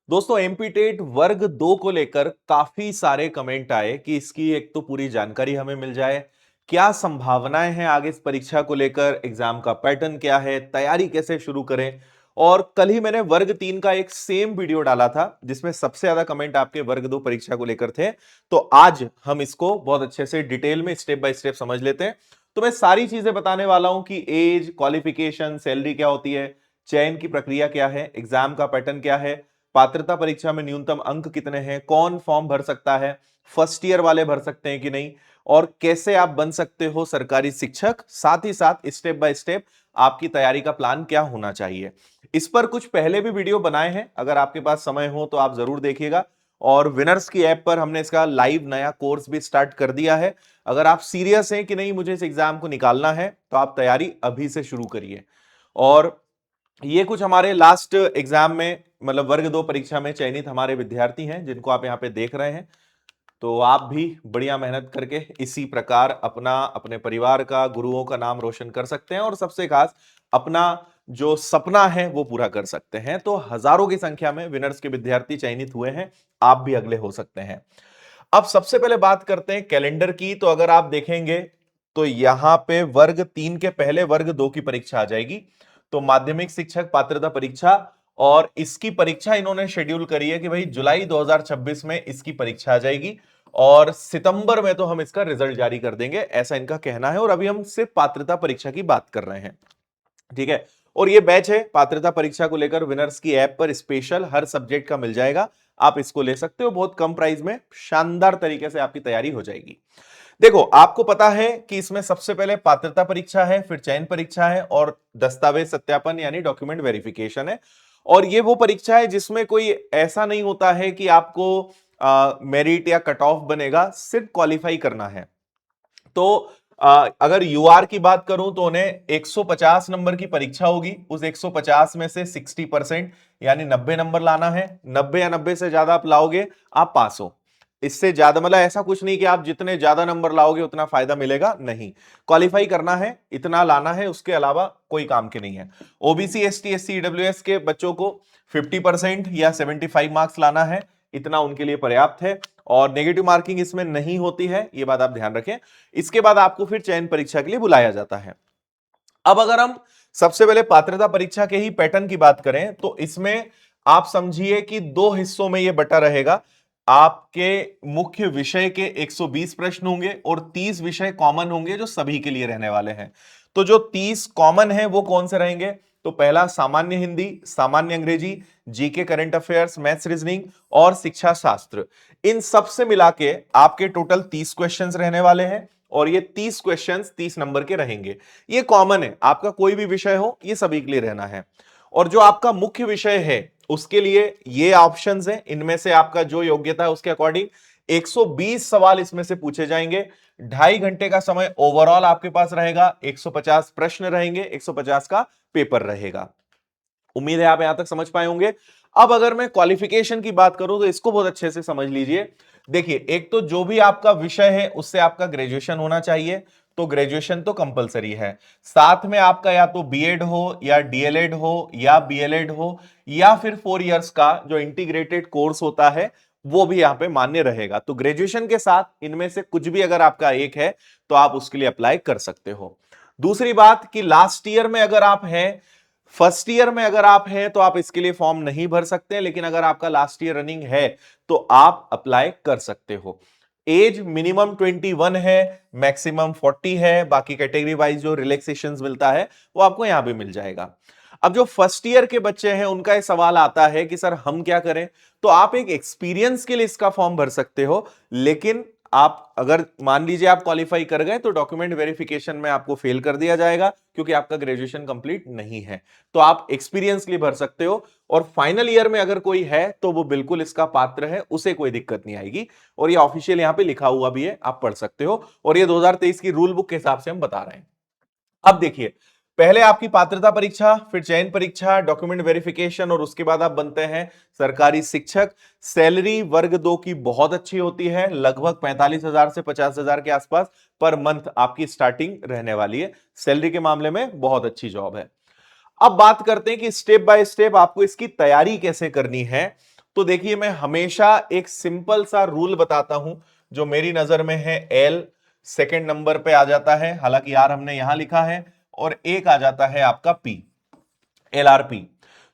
दोस्तों MP TET वर्ग 2 को लेकर काफी सारे कमेंट आए कि इसकी एक तो पूरी जानकारी हमें मिल जाए, क्या संभावनाएं हैं आगे इस परीक्षा को लेकर, एग्जाम का पैटर्न क्या है, तैयारी कैसे शुरू करें। और कल ही मैंने वर्ग 3 का एक सेम वीडियो डाला था जिसमें सबसे ज्यादा कमेंट आपके वर्ग 2 परीक्षा को लेकर थे। तो आज हम इसको बहुत अच्छे से डिटेल में स्टेप बाय स्टेप समझ लेते हैं। तो मैं सारी चीजें बताने वाला हूं कि एज, क्वालिफिकेशन, सैलरी क्या होती है, चयन की प्रक्रिया क्या है, एग्जाम का पैटर्न क्या है, पात्रता परीक्षा में न्यूनतम अंक कितने हैं, कौन फॉर्म भर सकता है, फर्स्ट ईयर वाले भर सकते हैं कि नहीं, और कैसे आप बन सकते हो सरकारी शिक्षक, साथ ही साथ स्टेप बाय स्टेप आपकी तैयारी का प्लान क्या होना चाहिए। इस पर कुछ पहले भी वीडियो बनाए हैं, अगर आपके पास समय हो तो आप जरूर देखिएगा। और विनर्स की ऐप पर हमने इसका लाइव नया कोर्स भी स्टार्ट कर दिया है। अगर आप सीरियस हैं कि नहीं मुझे इस एग्जाम को निकालना है तो आप तैयारी अभी से शुरू करिए। और ये कुछ हमारे लास्ट एग्जाम में मतलब वर्ग 2 परीक्षा में चयनित हमारे विद्यार्थी हैं जिनको आप यहां पे देख रहे हैं। तो आप भी बढ़िया मेहनत करके इसी प्रकार अपना, अपने परिवार का, गुरुओं का नाम रोशन कर सकते हैं और सबसे खास अपना जो सपना है वो पूरा कर सकते हैं। तो हजारों की संख्या में विनर्स के विद्यार्थी चयनित हुए हैं, आप भी अगले हो सकते हैं। अब सबसे पहले बात करते हैं कैलेंडर की। तो अगर आप देखेंगे तो यहां पे वर्ग 3 के पहले वर्ग 2 की परीक्षा आ जाएगी। तो माध्यमिक शिक्षक पात्रता परीक्षा, और इसकी परीक्षा इन्होंने शेड्यूल करी है कि भाई जुलाई 2026 में इसकी परीक्षा आ जाएगी और सितंबर में तो हम इसका रिजल्ट जारी कर देंगे, ऐसा इनका कहना है। और अभी हम सिर्फ पात्रता परीक्षा की बात कर रहे हैं, ठीक है। और ये बैच है पात्रता परीक्षा को लेकर, विनर्स की ऐप पर स्पेशल हर सब्जेक्ट का मिल जाएगा, आप इसको ले सकते हो बहुत कम प्राइस में, शानदार तरीके से आपकी तैयारी हो जाएगी। देखो आपको पता है कि इसमें सबसे पहले पात्रता परीक्षा है, फिर चयन परीक्षा है और दस्तावेज सत्यापन यानी डॉक्यूमेंट वेरिफिकेशन है। और ये वो परीक्षा है जिसमें कोई ऐसा नहीं होता है कि आपको मेरिट या कट ऑफ बनेगा, सिर्फ क्वालिफाई करना है। तो अगर यूआर की बात करूं तो उन्हें 150 नंबर की परीक्षा होगी, उस 150 में से 60% यानी 90 नंबर लाना है। 90 या 90 से ज्यादा आप लाओगे आप पास हो। इससे ज्यादा मतलब ऐसा कुछ नहीं कि आप जितने ज्यादा नंबर लाओगे उतना फायदा मिलेगा, नहीं। क्वालिफाई करना है, इतना लाना है, उसके अलावा कोई काम के नहीं है। ओबीसी, एसटी, एससी, ईडब्ल्यूएस के बच्चों को 50% या 75 मार्क्स लाना है, इतना उनके लिए पर्याप्त है। और नेगेटिव मार्किंग इसमें नहीं होती है, यह बात आप ध्यान रखें। इसके बाद आपको फिर चयन परीक्षा के लिए बुलाया जाता है। अब अगर हम सबसे पहले पात्रता परीक्षा के ही पैटर्न की बात करें तो इसमें आप समझिए कि दो हिस्सों में यह बटा रहेगा। आपके मुख्य विषय के 120 प्रश्न होंगे और 30 विषय कॉमन होंगे जो सभी के लिए रहने वाले हैं। तो जो 30 कॉमन है वो कौन से रहेंगे? तो पहला सामान्य हिंदी, सामान्य अंग्रेजी, GK, current affairs, maths, reasoning और शिक्षा शास्त्र। इन सब से मिला के आपके टोटल 30 क्वेश्चंस रहने वाले हैं और ये 30 क्वेश्चंस 30 नंबर के रहेंगे। ये कॉमन है, आपका कोई भी विषय हो ये सभी के लिए रहना है। और जो आपका मुख्य विषय है उसके लिए ये ऑप्शंस हैं, इनमें से आपका जो योग्यता है उसके अकॉर्डिंग 120 सवाल इसमें से पूछे जाएंगे। 2.5 घंटे का समय ओवरऑल आपके पास रहेगा, 150 प्रश्न रहेंगे, 150 का पेपर रहेगा। उम्मीद है आप यहां तक समझ पाए होंगे। अब अगर मैं क्वालिफिकेशन की बात करूं तो इसको बहुत अच्छे से समझ लीजिए। देखिए एक तो जो भी आपका विषय है उससे आपका ग्रेजुएशन होना चाहिए, तो ग्रेजुएशन तो कंपलसरी है। साथ में आपका या तो बीएड हो या डीएलएड हो या बीएलएड हो या फिर 4 इयर्स का जो इंटीग्रेटेड कोर्स होता है वो भी यहां पे मान्य रहेगा। तो ग्रेजुएशन के साथ इनमें से कुछ भी अगर आपका एक है तो आप उसके लिए अप्लाई कर सकते हो। दूसरी बात कि लास्ट ईयर में अगर आप हैं, फर्स्ट ईयर में अगर आप हैं तो आप इसके लिए फॉर्म नहीं भर सकते, लेकिन अगर आपका लास्ट ईयर रनिंग है तो आप अप्लाई कर सकते हो। एज मिनिमम 21 है, मैक्सिमम 40 है, बाकी कैटेगरी वाइज जो रिलैक्सेशन मिलता है वो आपको यहां भी मिल जाएगा। अब जो फर्स्ट ईयर के बच्चे हैं उनका ये सवाल आता है कि सर हम क्या करें? तो आप एक एक्सपीरियंस के लिए इसका फॉर्म भर सकते हो, लेकिन आप अगर मान लीजिए आप क्वालिफाई कर गए तो डॉक्यूमेंट वेरिफिकेशन में आपको फेल कर दिया जाएगा क्योंकि आपका ग्रेजुएशन कंप्लीट नहीं है। तो आप एक्सपीरियंस के लिए भर सकते हो और फाइनल ईयर में अगर कोई है तो वो बिल्कुल इसका पात्र है, उसे कोई दिक्कत नहीं आएगी। और ये ऑफिशियल यहां पे लिखा हुआ भी है, आप पढ़ सकते हो। और ये 2023 की रूल बुक के हिसाब से हम बता रहे हैं। अब देखिए, पहले आपकी पात्रता परीक्षा, फिर चयन परीक्षा, डॉक्यूमेंट वेरिफिकेशन और उसके बाद आप बनते हैं सरकारी शिक्षक। सैलरी वर्ग 2 की बहुत अच्छी होती है, लगभग 45,000 से 50,000 के आसपास पर मंथ आपकी स्टार्टिंग रहने वाली है। सैलरी के मामले में बहुत अच्छी जॉब है। अब बात करते हैं कि स्टेप बाय स्टेप आपको इसकी तैयारी कैसे करनी है। तो देखिए मैं हमेशा एक सिंपल सा रूल बताता हूं जो मेरी नजर में है। एल सेकंड नंबर पे आ जाता है, हालांकि आर हमने यहां लिखा है, और एक आ जाता है आपका पी, एलआरपी।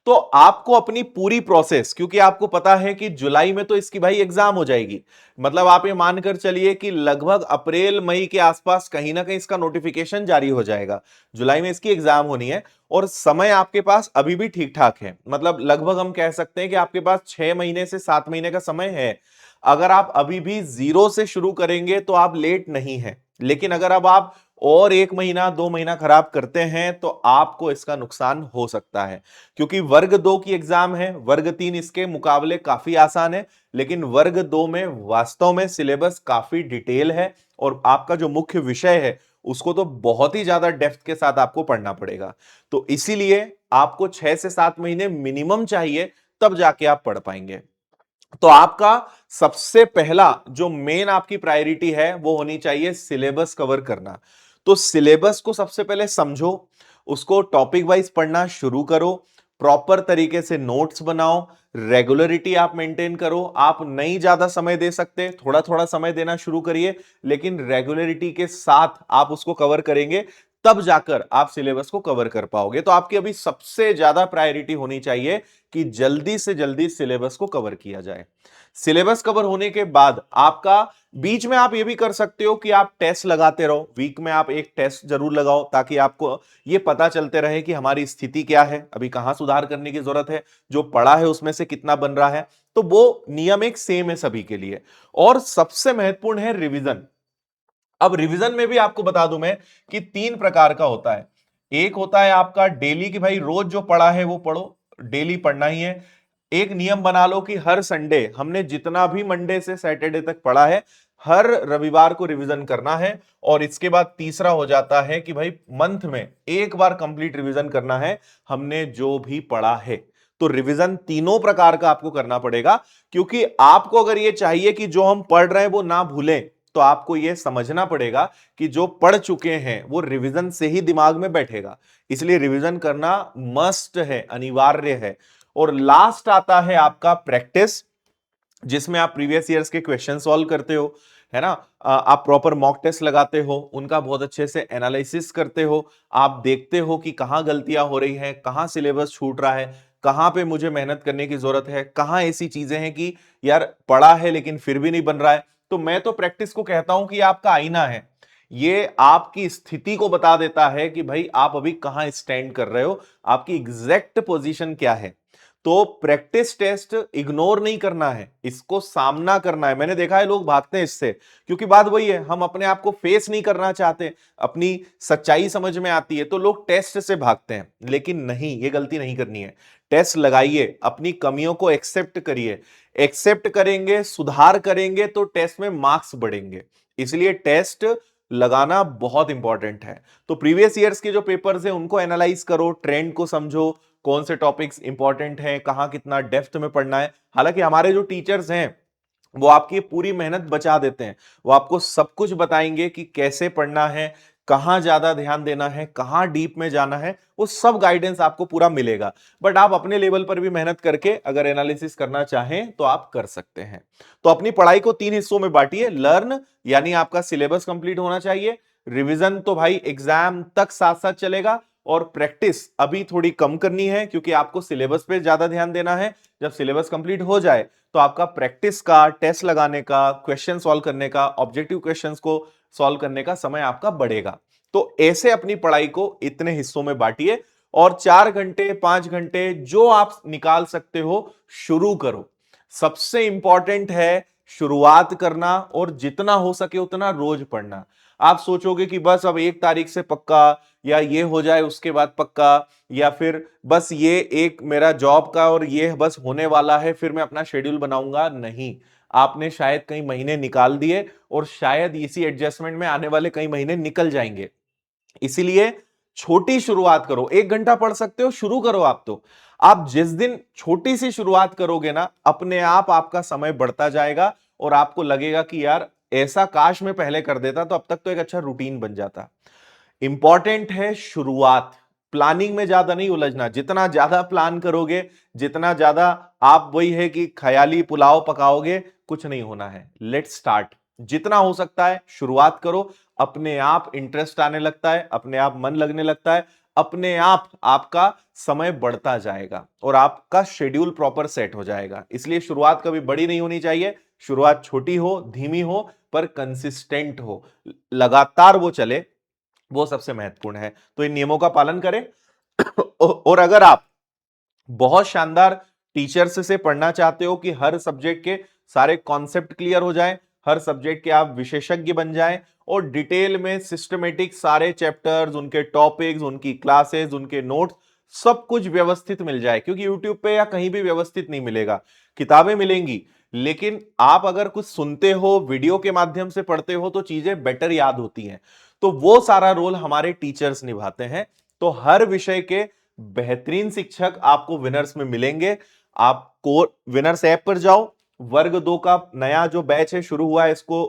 तो आपको अपनी पूरी प्रोसेस, क्योंकि आपको पता है कि जुलाई में तो इसकी भाई एग्जाम हो जाएगी, मतलब आप ये मानकर चलिए कि लगभग अप्रैल मई के आसपास कहीं ना कहीं इसका नोटिफिकेशन जारी हो जाएगा। जुलाई में इसकी एग्जाम होनी है, और समय आपके पास अभी भी ठीक ठाक है, मतलब लगभग हम कह सकते हैं कि आपके पास 6 महीने से 7 महीने का समय है। अगर आप अभी भी जीरो से शुरू करेंगे तो आप लेट नहीं है, लेकिन अगर अब आप और 1 महीना 2 महीना खराब करते हैं तो आपको इसका नुकसान हो सकता है। क्योंकि वर्ग 2 की एग्जाम है, वर्ग 3 इसके मुकाबले काफी आसान है, लेकिन वर्ग 2 में वास्तव में सिलेबस काफी डिटेल है, और आपका जो मुख्य विषय है उसको तो बहुत ही ज्यादा डेप्थ के साथ आपको पढ़ना पड़ेगा। तो इसीलिए आपको 6 से 7 महीने मिनिमम चाहिए, तब जाके आप पढ़ पाएंगे। तो आपका सबसे पहला जो मेन आपकी प्रायोरिटी है वो होनी चाहिए सिलेबस कवर करना। तो सिलेबस को सबसे पहले समझो, उसको टॉपिक वाइज पढ़ना शुरू करो, प्रॉपर तरीके से नोट्स बनाओ, रेगुलरिटी आप मेंटेन करो। आप नहीं ज्यादा समय दे सकते, थोड़ा थोड़ा समय देना शुरू करिए, लेकिन रेगुलरिटी के साथ आप उसको कवर करेंगे, तब जाकर आप सिलेबस को कवर कर पाओगे। तो आपकी अभी सबसे ज्यादा प्रायोरिटी होनी चाहिए कि जल्दी से जल्दी सिलेबस को कवर किया जाए। सिलेबस कवर होने के बाद आपका बीच में आप ये भी कर सकते हो कि आप टेस्ट लगाते रहो, वीक में आप एक टेस्ट जरूर लगाओ, ताकि आपको ये पता चलते रहे कि हमारी स्थिति क्या है, अभी कहां सुधार करने की जरूरत है, जो पढ़ा है उसमें से कितना बन रहा है। तो वो नियम एक सेम है सभी के लिए। और सबसे महत्वपूर्ण है रिवीजन। अब रिवीजन में भी आपको बता दूं मैं कि 3 प्रकार का होता है। एक होता है आपका डेली, कि भाई रोज जो पढ़ा है वो पढ़ो, डेली पढ़ना ही है। एक नियम बना लो कि हर संडे हमने जितना भी मंडे से सैटरडे तक पढ़ा है, हर रविवार को रिवीजन करना है। और इसके बाद तीसरा हो जाता है कि भाई मंथ में एक बार कंप्लीट रिवीजन करना है हमने जो भी पढ़ा है। तो रिवीजन तीनों प्रकार का आपको करना पड़ेगा, क्योंकि आपको अगर ये चाहिए कि जो हम पढ़ रहे हैं वो ना भूलें, तो आपको यह समझना पड़ेगा कि जो पढ़ चुके हैं वो रिवीजन से ही दिमाग में बैठेगा। इसलिए रिवीजन करना मस्ट है, अनिवार्य है। और लास्ट आता है आपका प्रैक्टिस, जिसमें आप प्रीवियस ईयर्स के क्वेश्चन सॉल्व करते हो, है ना। आप प्रॉपर मॉक टेस्ट लगाते हो, उनका बहुत अच्छे से एनालिसिस करते हो, आप देखते हो कि कहां गलतियां हो रही हैं, कहां सिलेबस छूट रहा है, कहां पे मुझे मेहनत करने की जरूरत है, कहां ऐसी चीजें हैं कि यार पढ़ा है लेकिन फिर भी नहीं बन रहा है। तो मैं तो प्रैक्टिस को कहता हूं कि आपका आईना है, ये आपकी स्थिति को बता देता है कि भाई आप अभी कहां स्टैंड कर रहे हो, आपकी एग्जैक्ट पोजीशन क्या है। तो प्रैक्टिस टेस्ट इग्नोर नहीं करना है, इसको सामना करना है। मैंने देखा है लोग भागते हैं इससे, क्योंकि बात वही है, हम अपने आप को फेस नहीं करना चाहते, अपनी सच्चाई समझ में आती है तो लोग टेस्ट से भागते हैं। लेकिन नहीं, ये गलती नहीं करनी है। टेस्ट लगाइए, अपनी कमियों को एक्सेप्ट करिए, एक्सेप्ट करेंगे, सुधार करेंगे तो टेस्ट में मार्क्स बढ़ेंगे। इसलिए टेस्ट लगाना बहुत इंपॉर्टेंट है। तो प्रीवियस ईयर्स के जो पेपर्स हैं उनको एनालाइज करो, ट्रेंड को समझो, कौन से टॉपिक्स इंपॉर्टेंट हैं, कहां कितना डेप्थ में पढ़ना है। हालांकि हमारे जो टीचर्स हैं वो आपकी पूरी मेहनत बचा देते हैं, वो आपको सब कुछ बताएंगे कि कैसे पढ़ना है, कहां ज्यादा ध्यान देना है, कहां डीप में जाना है, वो सब गाइडेंस आपको पूरा मिलेगा। बट आप अपने लेवल पर भी मेहनत करके अगर एनालिसिस करना चाहें तो आप कर सकते हैं। तो अपनी पढ़ाई को 3 हिस्सों में बांटिए। लर्न यानी आपका सिलेबस कंप्लीट होना चाहिए, रिवीजन तो भाई एग्जाम तक साथ साथ चलेगा, और प्रैक्टिस अभी थोड़ी कम करनी है क्योंकि आपको सिलेबस पे ज्यादा ध्यान देना है। जब सिलेबस कंप्लीट हो जाए तो आपका प्रैक्टिस का, टेस्ट लगाने का, क्वेश्चन सॉल्व करने का, ऑब्जेक्टिव क्वेश्चंस को सॉल्व करने का समय आपका बढ़ेगा। तो ऐसे अपनी पढ़ाई को इतने हिस्सों में बांटिए, और 4 घंटे 5 घंटे जो आप निकाल सकते हो शुरू करो। सबसे इंपॉर्टेंट है शुरुआत करना, और जितना हो सके उतना रोज पढ़ना। आप सोचोगे कि बस अब 1 तारीख से पक्का, या ये हो जाए उसके बाद पक्का, या फिर बस ये एक मेरा जॉब का और ये बस होने वाला है फिर मैं अपना शेड्यूल बनाऊंगा, नहीं। आपने शायद कई महीने निकाल दिए, और शायद इसी एडजस्टमेंट में आने वाले कई महीने निकल जाएंगे। इसीलिए छोटी शुरुआत करो, 1 घंटा पढ़ सकते हो, शुरू करो। आप तो आप जिस दिन छोटी सी शुरुआत करोगे ना, अपने आप आपका समय बढ़ता जाएगा, और आपको लगेगा कि यार ऐसा काश मैं पहले कर देता तो अब तक तो एक अच्छा रूटीन बन जाता। इंपॉर्टेंट है शुरुआत। प्लानिंग में ज्यादा नहीं उलझना, जितना ज्यादा प्लान करोगे, जितना ज्यादा आप वही है कि ख्याली पुलाव पकाओगे, कुछ नहीं होना है। Let's start. जितना हो सकता है शुरुआत करो, अपने आप इंटरेस्ट आने लगता है, अपने आप मन लगने लगता है, अपने आप आपका समय बढ़ता जाएगा और आपका शेड्यूल प्रॉपर सेट हो जाएगा। इसलिए शुरुआत कभी बड़ी नहीं होनी चाहिए, शुरुआत छोटी हो, धीमी हो, पर कंसिस्टेंट हो, लगातार वो चले, वो सबसे महत्वपूर्ण है। तो इन नियमों का पालन करें। और अगर आप बहुत शानदार टीचर्स से पढ़ना चाहते हो कि हर सब्जेक्ट के सारे कॉन्सेप्ट क्लियर हो जाएं, हर सब्जेक्ट के आप विशेषज्ञ बन जाएं और डिटेल में सिस्टमेटिक सारे चैप्टर्स, उनके टॉपिक्स, उनकी क्लासेस, उनके नोट्स, सब कुछ व्यवस्थित मिल जाए, क्योंकि यूट्यूब पे या कहीं भी व्यवस्थित नहीं मिलेगा। किताबें मिलेंगी, लेकिन आप अगर कुछ सुनते हो, वीडियो के माध्यम से पढ़ते हो, तो चीजें बेटर याद होती हैं। तो वो सारा रोल हमारे टीचर्स निभाते हैं। तो हर विषय के बेहतरीन शिक्षक आपको विनर्स में मिलेंगे। आप कोर विनर्स ऐप पर जाओ, वर्ग 2 का नया जो बैच है शुरू हुआ है, इसको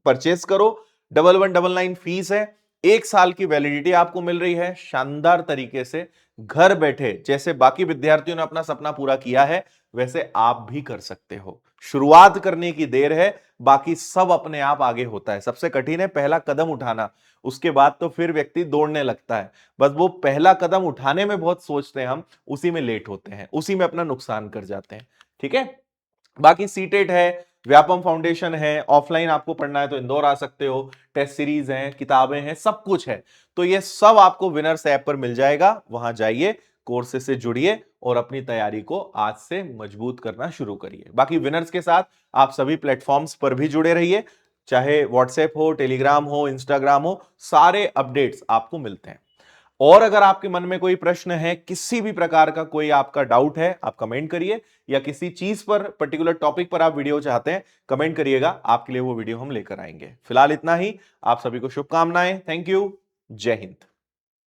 परचेस करो। 1199 फीस है, 1 साल की वैलिडिटी आपको मिल रही है। शानदार तरीके से घर बैठे, जैसे बाकी विद्यार्थियों ने अपना सपना पूरा किया है, वैसे आप भी कर सकते हो। शुरुआत करने की देर है, बाकी सब अपने आप आगे होता है। सबसे कठिन है पहला कदम उठाना, उसके बाद तो फिर व्यक्ति दौड़ने लगता है। बस वो पहला कदम उठाने में बहुत सोचते हैं हम, उसी में लेट होते हैं, उसी में अपना नुकसान कर जाते हैं। ठीक है, बाकी सीटेट है, व्यापम फाउंडेशन है, ऑफलाइन आपको पढ़ना है तो इंदौर आ सकते हो, टेस्ट सीरीज हैं, किताबें हैं, सब कुछ है। तो ये सब आपको विनर्स ऐप पर मिल जाएगा। वहां जाइए, कोर्सेज से जुड़िए और अपनी तैयारी को आज से मजबूत करना शुरू करिए। बाकी विनर्स के साथ आप सभी प्लेटफॉर्म्स पर भी जुड़े रहिए, चाहे व्हाट्सएप हो, टेलीग्राम हो, इंस्टाग्राम हो, सारे अपडेट्स आपको मिलते हैं। और अगर आपके मन में कोई प्रश्न है, किसी भी प्रकार का कोई आपका डाउट है, आप कमेंट करिए, या किसी चीज पर, पर्टिकुलर टॉपिक पर आप वीडियो चाहते हैं, कमेंट करिएगा, आपके लिए वो वीडियो हम लेकर आएंगे। फिलहाल इतना ही। आप सभी को शुभकामनाएं। Thank you. जय हिंद।